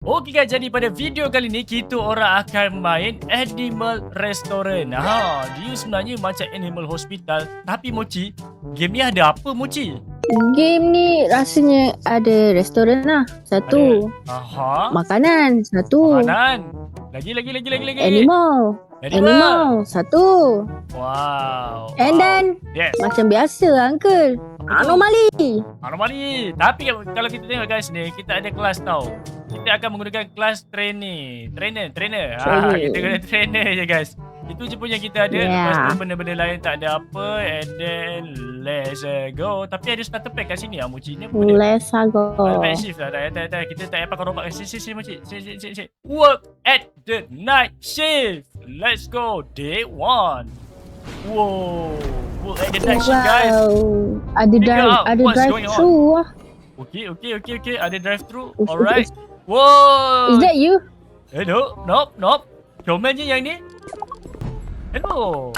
Okey guys, jadi pada video kali ni kita orang akan main Animal Restaurant. Dia sebenarnya macam Animal Hospital, tapi Mochi, game ni ada apa Mochi? Game ni rasanya ada restoran lah. Satu. Makanan. Satu. Makanan. Lagi. Animal. Satu. Wow. And then macam biasa Uncle, anomali. Tapi kalau kita tengok guys ni, kita ada kelas tau. Kita akan menggunakan kelas trainer. Kita guna trainer je guys. Itu je pun yang kita ada. Lepas tu benda-benda lain tak ada apa. And then let's go. Tapi ada starter pack kat sini lah Mochi. Ni apa dia? Let's go. Night shift lah. Kita tak payah pakai robot. Sini Mochi. Sini. Work at the night shift. Let's go. Day 1. Wow. Work at the night shift guys. Ada drive-thru lah. Okay. Ada drive-thru. Alright. Wow. Is that you? Nope. Komen je yang ni. Hello.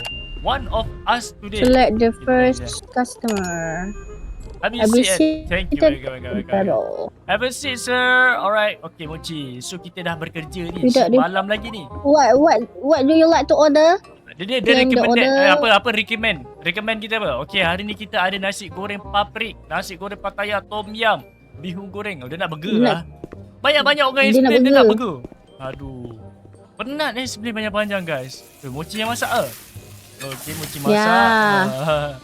One of us today. Select the first customer. Have a seat. Thank you. Have a seat, sir. Alright. Okay, Mochi. So kita dah bekerja ni. Malam lagi ni. What do you like to order? Dia recommend apa recommend. Recommend kita apa? Okay, hari ni kita ada nasi goreng paprik, nasi goreng Pattaya, tom yum, bihun goreng. Dia nak burger lah. Banyak-banyak orang yang explain dia nak burger. Aduh. Penat explain banyak-panjang guys. Mochi yang masak ke? Okay, Mochi masak.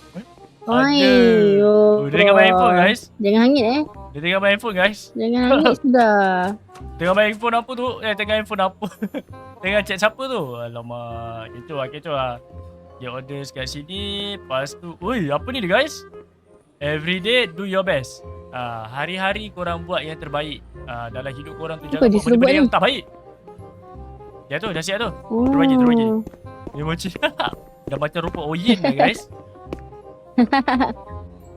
Dia tengah main handphone guys. Jangan hangit Dia tengah main handphone guys. Jangan hangit sudah. Tengah main handphone apa tu? Tengah handphone apa? Tengah chat siapa tu? Alamak. Kecoh lah. Dia orders kat sini. Lepas tu. Ui, apa ni guys? Everyday do your best. Hari-hari korang buat yang terbaik. Dalam hidup korang tu jangan buat benda-benda yang tak baik. Ya tu, dah siap tu. Terbagi. Dia macam dah macam rupa Oyen dah guys.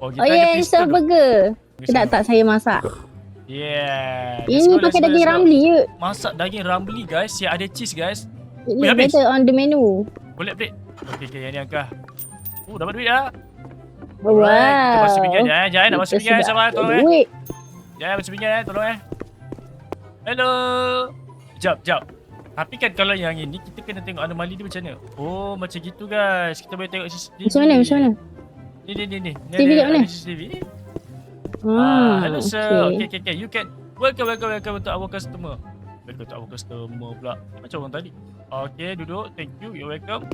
Oyen serve burger. Sedap tak saya masak? Ini pakai daging rambli je. Masak daging rambli guys. Yang ada cheese guys. Ini better on the menu. Boleh update. Okay, yang ni angkah. Dapat duit dah. Wow. Kita masuk pinggan je. Jangan nak masuk pinggan sama. Tolong Jangan masuk pinggan tolong Hello. Jap. Tapi kan kalau yang ini kita kena tengok anomali dia macam mana. Oh, macam gitu guys. Kita boleh tengok CCTV. Macam mana? Ni. TV kat mana? CCTV. Hello sir. Okay. You can welcome to our customer. Welcome to our customer pula. Macam orang tadi. Okay, duduk. Thank you. You're welcome.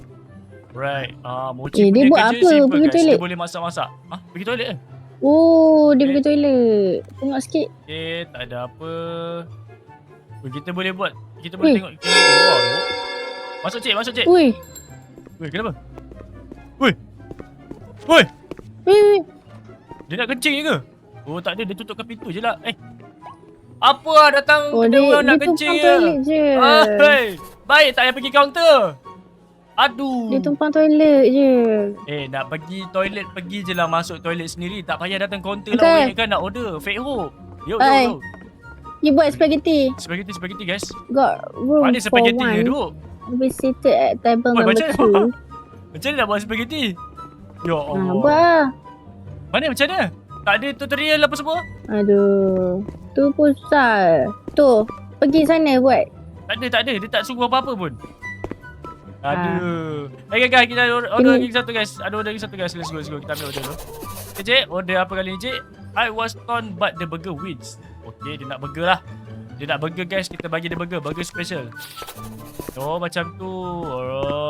Right. Mochi dia buat apa? Pergi toilet. Dia boleh masak-masak. Pergi toilet ke? Dia pergi toilet. Tengok sikit. Okay, tak ada apa. Kita boleh buat. Kita boleh tengok. Masuk cik. Ui, kenapa? Dia nak kencing ke? Tak ada. Dia tutupkan pintu je lah. Apa lah datang kena orang nak kencing je. Baik tak payah pergi kaunter. Aduh. Dia tumpang toilet je. Nak pergi toilet, pergi je lah masuk toilet sendiri. Tak payah datang kaunter lah. Kan nak order. Fake ho. Yo. You buat spaghetti. Spaghetti guys. Got room mana for spaghetti one. Dia duduk? We seated at table number 2. Macam mana nak buat spaghetti? Ya Allah. Buat. Mana macam mana? Tak ada tutorial apa semua? Aduh. Tu pusat. Tu. Pergi sana buat. Tak ada. Dia tak suruh apa-apa pun. Aduh. Guys, kita order lagi satu guys. Ada order lagi satu guys. Let's go. Kita ambil order dulu. Cik, order apa kali ni cik? I was torn but the burger wins. Okay, dia nak burger lah. Dia nak burger guys. Kita bagi dia burger. Burger special. Macam tu.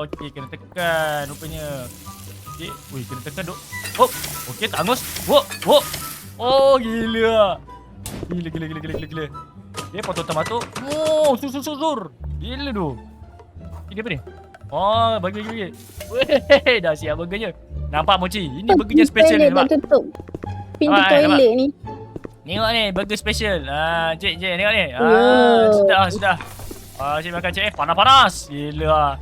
Okay, kena tekan rupanya. Okay, kena tekan duk. Okay, tak angus. Gila. Gila. Okay, potong tomato. Sur. Gila tu. Ini apa ni? Bagi. Weh, dah siap burgernya. Nampak Mochi? Ini burgernya special ni, nampak? Tutup pintu toilet ni. Tengok ni, burger special. Cik, tengok ni. Sudah. Cik makan cik. Panas-panas. Gila.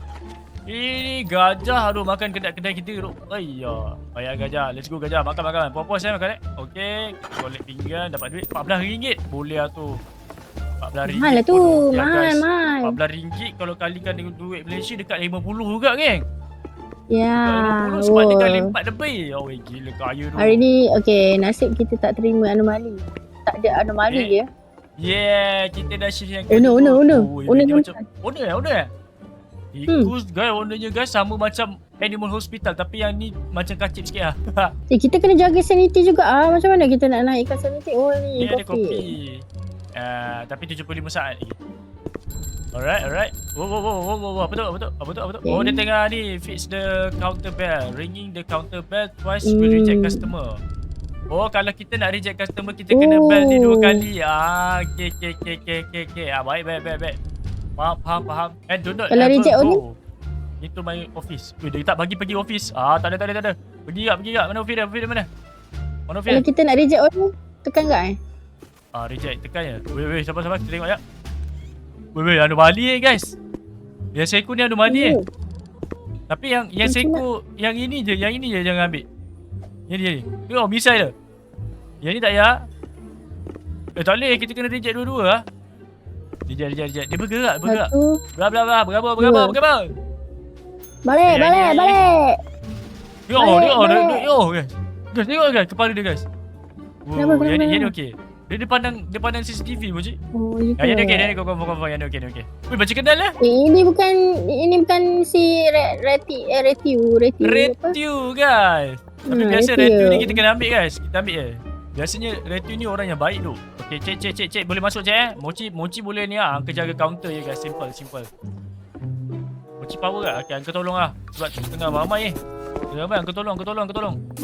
Ini gajah. Aduh, makan kedai kita. Bayar gajah. Let's go gajah. Makan. Puas saya makan Okay. Collect pinggan. Dapat duit RM14. Boleh lah tu. RM14. Mahal lah tu. Mahal. RM14 kalau kalikan dengan duit Malaysia dekat RM50 juga geng. Ya. RM50 sebab dia kali 4 lebih. Gila kaya tu. Hari ni nasib kita tak terima anomali. Tak ada anomali je. Yeah, kita dah shift yang Owner, owner, owner. Oh, Owner dia nampak. macam owner. Tikus guys, ownernya guys sama macam animal hospital tapi yang ni macam kacip sikit lah. Kita kena jaga sanity juga Macam mana kita nak naikkan sanity? Oh ni Dia ada kopi. kopi. Tapi 75 saat lagi. Alright. Wow. Apa tu? Oh, dia tengah ni fix the counter bell. Ringing the counter bell twice will reject customer. Oh, kalau kita nak reject customer, kita kena bell ni 2 kali. Okay. Baik. Faham. And do not Kalau ever reject go into my office. Dia tak bagi pergi office. Tak ada. Pergi kat. Mana office dia? Mana office? Kalau kita nak reject orang, tekan kat Reject, tekan je. Wait, sabar, kita tengok jap. Wait, anomali guys. Yang seko ni anomali Tapi yang seko, yang ini je jangan ambil. Yang ni. Tengok, misai dia. Yang ni tak payah. Tak boleh, kita kena reject dua-dua lah. Reject. Dia bergerak. Satu. Bergabar. Balik. Tengok guys. Guys, tengok guys kepala dia guys. Kenapa? Yang ni okey. Dia pandang CCTV macam. Oh, Yang ni okey, kau confirm yang ni okey. Weh, macam kenal lah. Ini bukan si Retiu Guys. Tapi biasa Retiu. Retiu ni kita kena ambil guys. Kita ambil je. Biasanya Retiu ni orang yang baik tu. Okey, cek. Boleh masuk cek Mochi boleh ni lah. Angka jaga counter je guys. Simple. Mochi power lah. Okey, angka tolong lah. Sebab tengah ramai ni. Angka tolong. Buat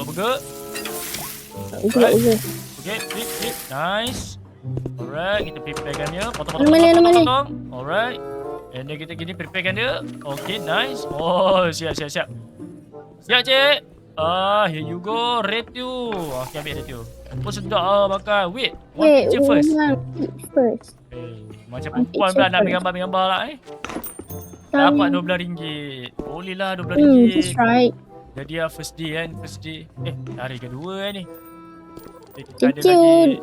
burger. Okay. Okay, flip. Nice. Alright, kita preparekan dia. Potong. Alright. And then kita gini preparekan dia. Okay, nice. Oh, siap. Siap, cik. Here you go. Retiu. Okay, ambil Retiu. Apa sedap makan. Wait, one picture first. Macam perempuan pula nak ambil gambar lah Dapat RM12. Boleh lah RM12. That's right. Jadi first day. Hari kedua ni. Kita ada lagi.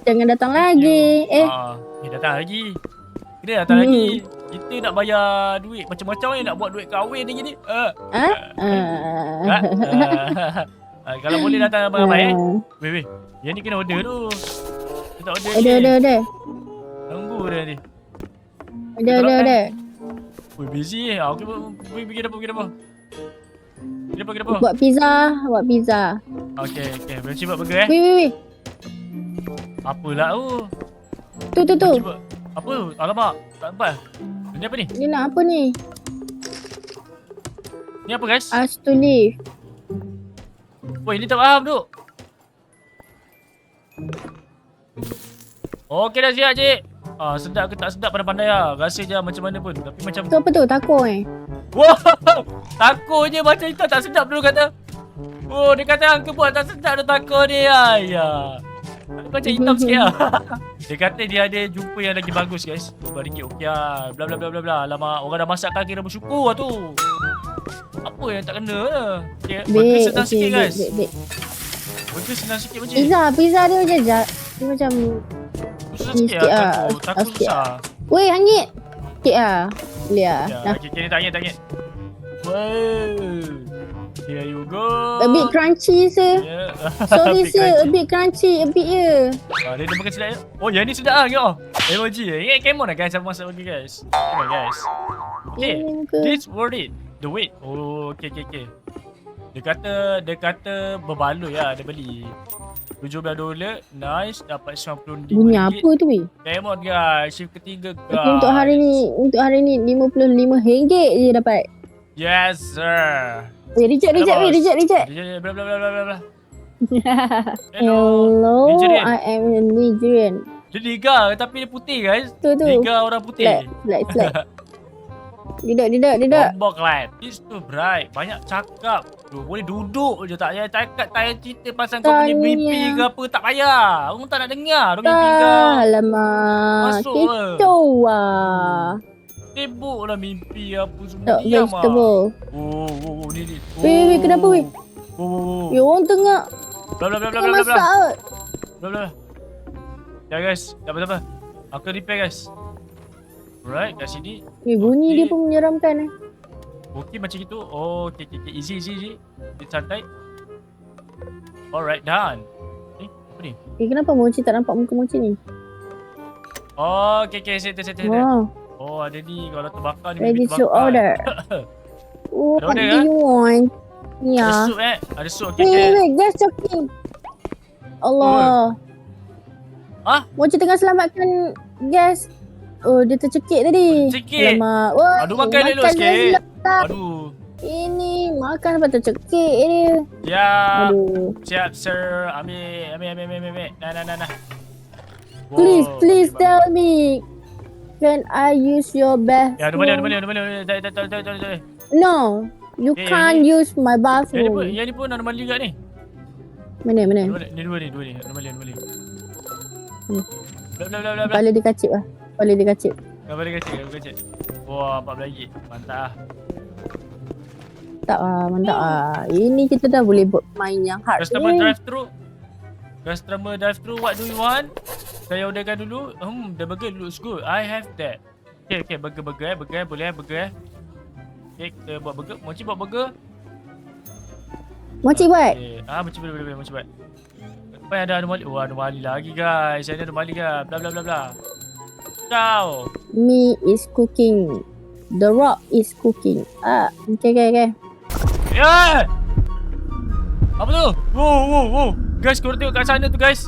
Jangan datang lagi. Datang lagi. Kita datang lagi. Kita nak bayar duit macam-macam ni. Nak buat duit kahwin ni gini. Kalau boleh datang ramai Weh. Yang ni kena order tu. Kita tak order. Ada. Tunggu dia ni. Ada. Weh, busy Okay, pergi dapur. Kenapa? Buat pizza. Okay. Berhenti buat burger Weh. Apalah Tu. Apa? Alamak. Tak nampak. Ini apa ni? Dia nak apa ni? Ni apa guys? Ask to leave. Woi, ini tak faham tu. Okey dah siap cik. Sedap ke tak sedap pandai-pandai lah. Rasa je macam mana pun. Tapi macam Tu apa tu? Taco Wow, taco je macam itu tak sedap dulu kata. Oh, dia kata angka buat tak sedap tu taco ni. Ayah. Macam hitam sikit lah. Dia kata dia ada jumpa yang lagi bagus guys. RM2 okey lah. Bla. Alamak, orang dah masakkan kira bersyukur lah tu. Apa yang tak kena lah. Okay, burger senang sikit guys. Burger senang sikit macam ni. Pizza dia macam dia macam susah sikit lah taco susah. Weh, hangit. Sikit lah. Boleh lah. Okay, tak hangit. Wow. Here you go. A bit crunchy sir. Sorry sir, a bit crunchy. A bit je. Dia makan sedap je. Oh, yang ni sedap lah tengok. Emoji. Ingat Camon lah guys. Apa masak lagi guys. Okay guys. Okay. This worth it. The wait. Oh, okay. Dia kata berbaloi lah dia beli. $17. Nice. Dapat RM95. Bunyi apa tu weh? Camon guys. Shift ketiga guys. Untuk hari ni RM55 je dapat. Yes sir. Weh, reject. Bla. Hello, Nigerian. I am a Nigerian. Dia liga tapi dia putih guys. Tu. Liga orang putih. Flat. Tidak. Bombok light. This too bright. Banyak cakap. Boleh duduk je tak payah cakap. Tak payah cerita pasal kau punya mimpi ke apa. Tak payah. Orang tak nak dengar. Orang mimpi kau. Alamak. Masuk Kecoh lah. Sibuk lah mimpi apa semua. Tak vegetable. Oh, ni. Weh, kenapa weh? Ya orang tengah Bla. masak. Bla. Ya guys. Tak apa. Aku repair guys. Alright, kat sini. Bunyi dia pun menyeramkan Okey macam itu. Oh, okay. Easy. Dia santai. Alright, done. Apa ni? Kenapa Mochi tak nampak muka Mochi ni? Oh, okay. Settle. Oh, Oh, ada ni. Kalau terbakar ni, ready maybe to terbakar. order. Oh, Ada what order do you want? Ada Yeah. sup Ada sup, okay. Wait, just joking. Allah. Ah? Mochi tengah selamatkan gas. Oh, dia tercekik tadi. Tercekik? Alamak. Woi, Aduh, makan elok sikit. elok. Aduh. Ini makan sampai tercekik dia. Siap. Aduh. Siap, sir. Ambil. Nah. Please Okay, tell me. Can I use your bathroom? Ya, ada balik. Tak. No. You Eh, can't use my bathroom. Yang ni pun anomali juga ni. Mana? Ni dua ni. Anomali. Hmm. Bla. Kepala dia kacip lah. Kepala dia kacip. Gambar dia kecil. Wah, 14 gig. Mantap lah. Mantap lah. Ini kita dah boleh main yang hard Customer ni. drive through, what do you want? Saya orderkan dulu. The burger looks good. I have that. Okay, burger boleh burger. Okay, kita buat burger. Mochi buat burger. Mochi buat. Okay. Mochi boleh Mochi buat. Apa yang ada anomali? Oh, anomali lagi guys. Ada anomali kan. Bla. Ciao. Me is cooking. The Rock is cooking. Okay. Ya! Apa tu? Wow. Guys, korang tengok kat sana tu guys.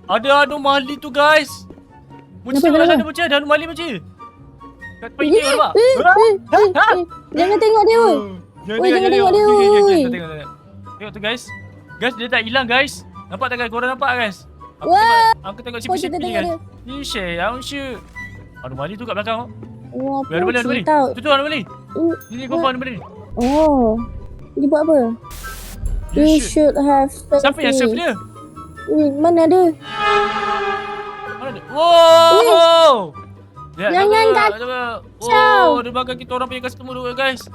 Ada anomali tu guys. Mochi tengok kat sana Mochi. Ada anomali Mochi. Kat tempat ini nampak? Jangan tengok dia. Jangan tengok dia. Okay, tengok tu guys. Guys, dia tak hilang guys. Nampak tak guys? Korang nampak guys? Aku tengok sipi-sipi guys. Ni share, I don't shoot. Anomali tu kat belakang. Wah, Anomali. Tu anomali. Ni confirm anomali. Oh. Dia buat apa? You should have served Siapa yang serve dia? Mana ada? Wow! Jangan kacau. Oh, dia makan kita orang punya customer dulu guys.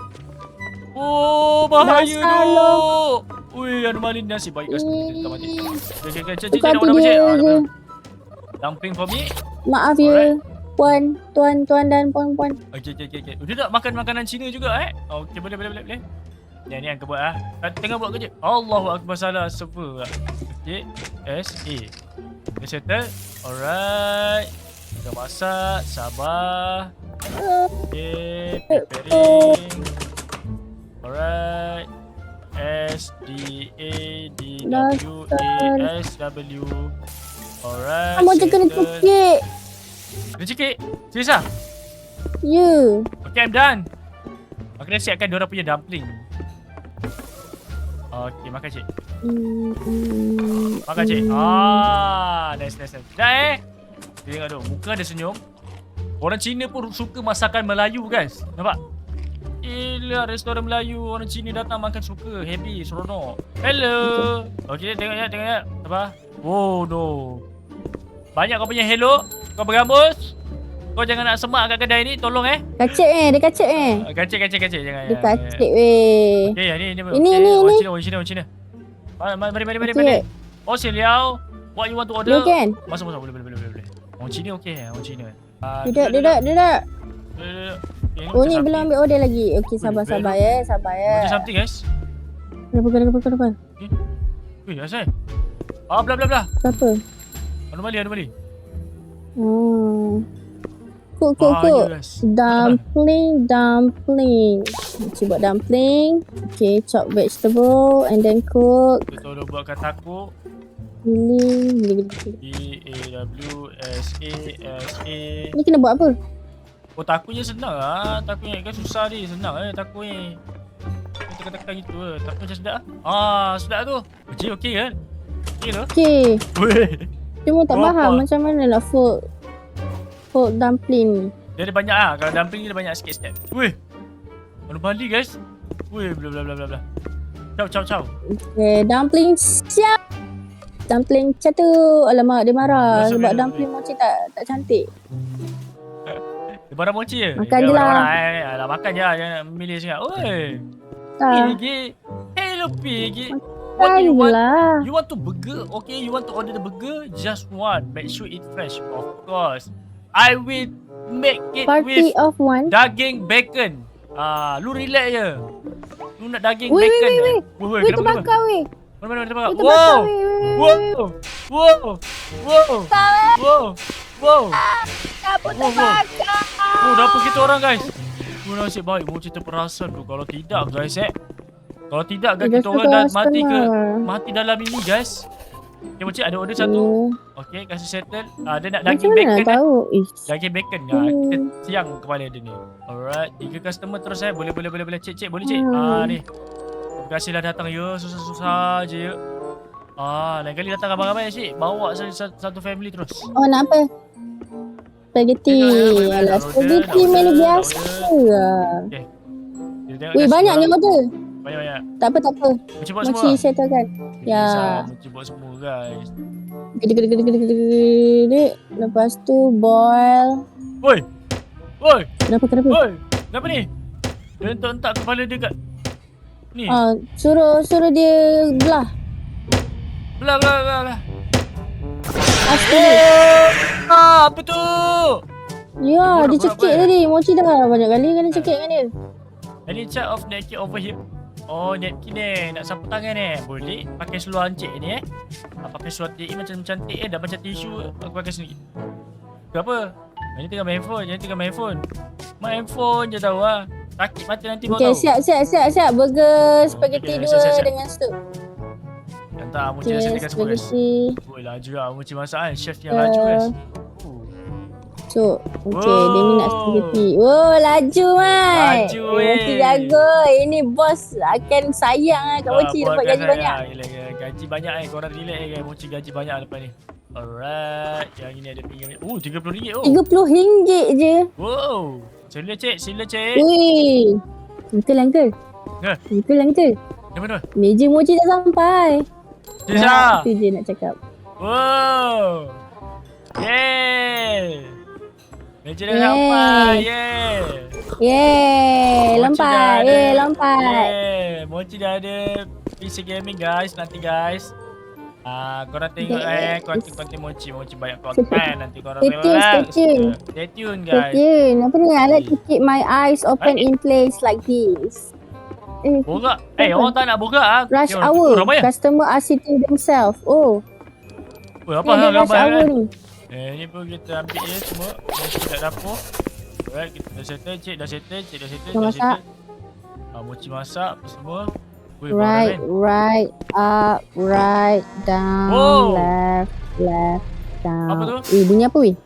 Oh, bahaya tu. Ui, anomali nasi baik customer kita mati. Okay, cik nak order apa? Dumpling for me. Maaf ya. Puan, tuan dan puan. Okay. Dia nak makan makanan Cina juga Okay, boleh. Yang ni angka buat tengah buat kerja. Allahu Akbar, salah server. Okay, SA. Okay, settle. Alright. Kita masak, sabar. Okay, preparing. Alright. SDADWASW. Alright. Kamu je kena cekik. Dia cekik? Serius lah? Ya. Okay, I'm done. Aku dah siapkan diorang punya dumpling. Okay, makan cik. Makan cik. Nice. Dah tengok tu, muka ada senyum. Orang Cina pun suka masakan Melayu guys. Nampak? Gila, restoran Melayu. Orang Cina datang makan suka. Happy, seronok. Hello. Okay, tengok ya. Apa? Oh no. Banyak kau punya hello. Kau berambus. Kau jangan nak semak kat kedai ni. Tolong Kacik dia kacik Kacik jangan. Dia kacik weh. Okay, Ini. Orang Cina. Mari. Oh, Liao. What you want to order? You can. Masuk. Boleh. Orang Cina okey. Duduk. Oh ni belum ambil order lagi. Okey, sabar ya. Macam something guys. Kenapa? Asal? Bla. Apa? Anomali. Cook. Dumpling. Cuba dumpling. Okay, chop vegetable and then cook. Kita dah buatkan taco. Giling. TAWSASA. Ni kena buat apa? Oh, taco je senang lah. Taco ni kan susah dia. Senang taco ni. Kita tekan gitu Taco macam sedap sedap tu. Okey kan? Okey tu. Okay. Weh. Cuma tak faham macam mana nak folk dumpling ni. Dia ada banyak Kalau dumpling ni dia banyak sikit step. Weh. Anomali guys. Weh, bla. Ciao. Okay, dumpling siap. Dumpling macam tu. Alamak, dia marah sebab dumpling Mochi tak cantik. Dia barang Mochi je. Makan je lah. Alah, makan je lah. Jangan memilih sangat. Oi. Piggy. Hello Piggy. What do you want? You want to burger? Okay, you want to order the burger? Just one. Make sure it's fresh. Of course. I will make it Party with of one. daging bacon. Lu relax je. Lu nak daging Wait, bacon. wait. Weh, terbakar weh. Mana terbakar? Terbakar weh. Wow. Wow. Wow. Wow. Wow. Apa Wow, wow. Oh, dapur kita orang guys. Oh, nasib baik mochi terperasan tu. Kalau tidak guys Kalau tidak guys, kita orang dah mati dalam ini guys. Okay, mochi ada order satu. Okay, kasih settle. Dia nak daging Macam mana bacon nak tahu? Ish. Daging bacon. Kita siang kepala dia ni. Alright, 3 customer terus Boleh. Cik, boleh cik. Ni. Terima kasihlah datang ya. Susah-susah je ya. Lain kali datang ramai-ramai cik. Bawa satu family terus. Oh, nak apa? Spaghetti. Alah, spaghetti menu biasa lah. Okay. Weh, banyaknya order. Banyak. Tak apa. Mochi buat semua. Mochi settlekan. Ya. Mochi buat semua guys. Gede. Lepas tu boil. Woi. Kenapa? Woi. Kenapa ni? Dia entak kepala dia kat ni. Suruh dia belah. Belah. Asli. Apa tu? Ya, dia cekik tadi. Mochi dah banyak kali kena cekik dengan dia. Any chart of napkin over here? Oh, napkin ni. Nak sapu tangan ni. Boleh. Pakai seluar encik ni pakai seluar TE macam cantik dah macam tisu. Aku pakai sendiri. Kenapa? Ini tengah main handphone. Main handphone je tahu lah. Sakit mata nanti kau tahu. Okay, siap. Burger spaghetti 2 siap. dengan stew. Hantar Mochi dah settlekan semua guys. Oi, laju lah Mochi masak kan. Chef yang laju guys. So, okay, dia ni nak spaghetti. Oh, laju man. Mochi jago. Ini bos akan sayang lah kat Mochi dapat gaji banyak. Gaji banyak korang relax guys. Mochi gaji banyak lepas ni. Alright, yang ini ada RM30. Oh, RM30 RM30 je. Wow. Sila cik. Weh. Betul lah uncle. Di mana? Meja Mochi dah sampai. Jesa. Itu je nak cakap. Wow. Yeay. Meja dah sampai. Yeay. Lompat. Mochi dah ada PC gaming guys. Nanti guys. Korang tengok konten Mochi banyak konten. Nanti korang relax. Stay tune guys. Apa ni? I like to keep my eyes open in place like this. Borak. Orang tak nak borak Rush hour. Customer are sitting themselves. Oh. Apa hal rush hour ni? Ni pun kita ambil je semua. Mochi kat dapur. Alright, kita dah settle. Cik dah settle. Mochi masak apa semua. Right up, right down, left down. Apa tu? Bunyi apa weh?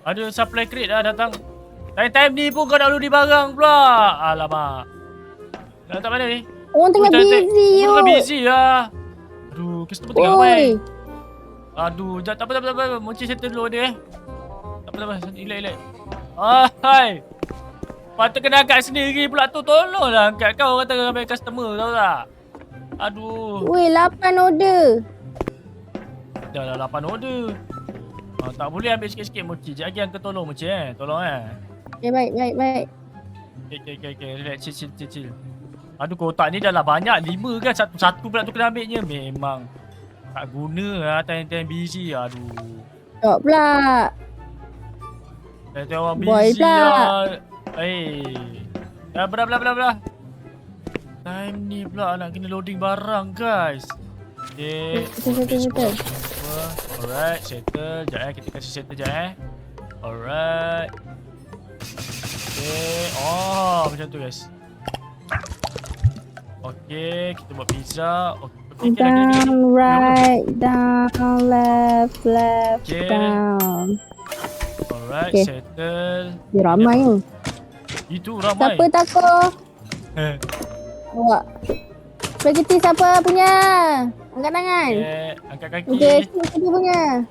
Ada supply crate dah datang. Time ni pun kau nak ludi barang pula. Alamak. Dah datang mana ni? Orang tengah busy yo. Orang busy lah. Aduh, customer tengah ramai. Aduh, tak apa. Mochi settle dulu dia Tak apa. Relax. Hai. Patut kena angkat sendiri pula tu. Tolonglah angkat kau. Orang tengah ramai customer tahu tak? Aduh. Weh, 8 order. Dah 8 order. Tak boleh ambil sikit-sikit Mochi. Sekejap lagi angkat tolong Mochi Tolong Okay, baik. Okay. Relax. Chill. Aduh, kotak ni dah lah banyak. 5 kan. Satu pula tu kena ambilnya. Memang tak guna lah. Time busy. Aduh. Tak pula. Time orang busy lah. Dah belah. Time ni pula nak kena loading barang guys. Okay. Settle. Alright, settle. Sekejap kita kasih settle sekejap Alright. Okay. Macam tu guys. Okay, kita buat pizza. Down, right, down, left, down. Alright, settle. Dia ramai ni. Itu ramai. Siapa takut? Awak. Spaghetti siapa punya? Angkat tangan. Angkat kaki. Okay, siapa punya?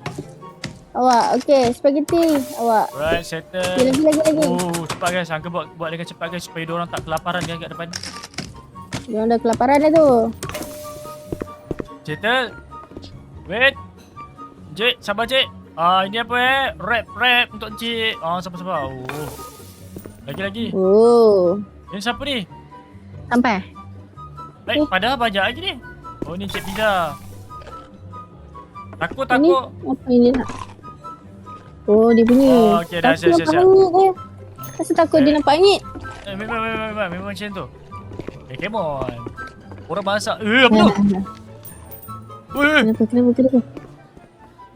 Awak, okay, spaghetti. Awak. Right, settle. Lagi. Cepat guys. Angka buat dengan cepat guys supaya diorang tak kelaparan kan kat depan. Diorang dah kelaparan dah tu. Settle. Wait. Cik, sabar cik. Ini apa Wrap untuk cik. Sabar. Lagi. Ini siapa ni? Sampai. Padahal banyak lagi ni. Ni cik pizza. Takut. Ini apa ini nak? Dia punya. Okay, dah siap. Rasa takut dia nampak angin. Memang macam tu. Come on. Orang masak. Apa tu? Woi, Kenapa?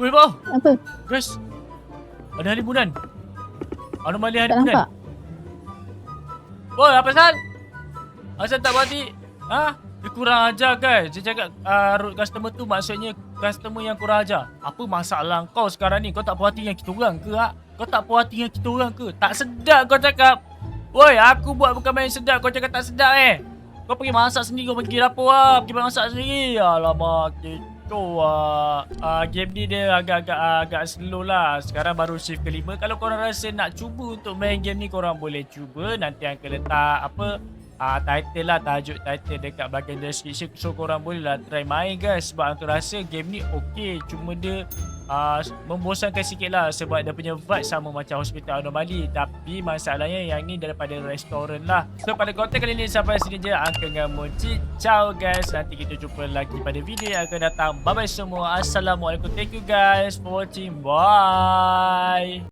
woi bau. Apa? Guys. Ada halimunan. Anomali Tak halimunan. nampak. Woi, apa pasal? Asal tak berhati? Ha? Dia kurang ajar guys. Dia cakap root customer tu maksudnya customer yang kurang ajar. Apa masalah kau sekarang ni? Kau tak puas hati dengan kita orang ke? Ha? Kau tak puas hati dengan kita orang ke? Tak sedap kau cakap. Woi, aku buat bukan main sedap. Kau cakap tak sedap Kau pergi masak sendiri. Kau pergi dapur lah. Pergi masak sendiri. Alamak, kecoh lah. Game ni dia agak slow lah. Sekarang baru shift kelima. Kalau korang rasa nak cuba untuk main game ni, korang boleh cuba. Nanti akan letak title lah, tajuk title dekat bahagian description. So korang boleh lah try main guys. Sebab aku rasa game ni okey. Cuma dia membosankan sikit lah. Sebab dia punya vibe sama macam Hospital Anomaly. Tapi masalahnya yang ni daripada restoran lah. So pada konten kali ni sampai sini je. Uncle dengan Moncik. Ciao guys. Nanti kita jumpa lagi pada video yang akan datang. Bye bye semua. Assalamualaikum. Thank you guys for watching. Bye.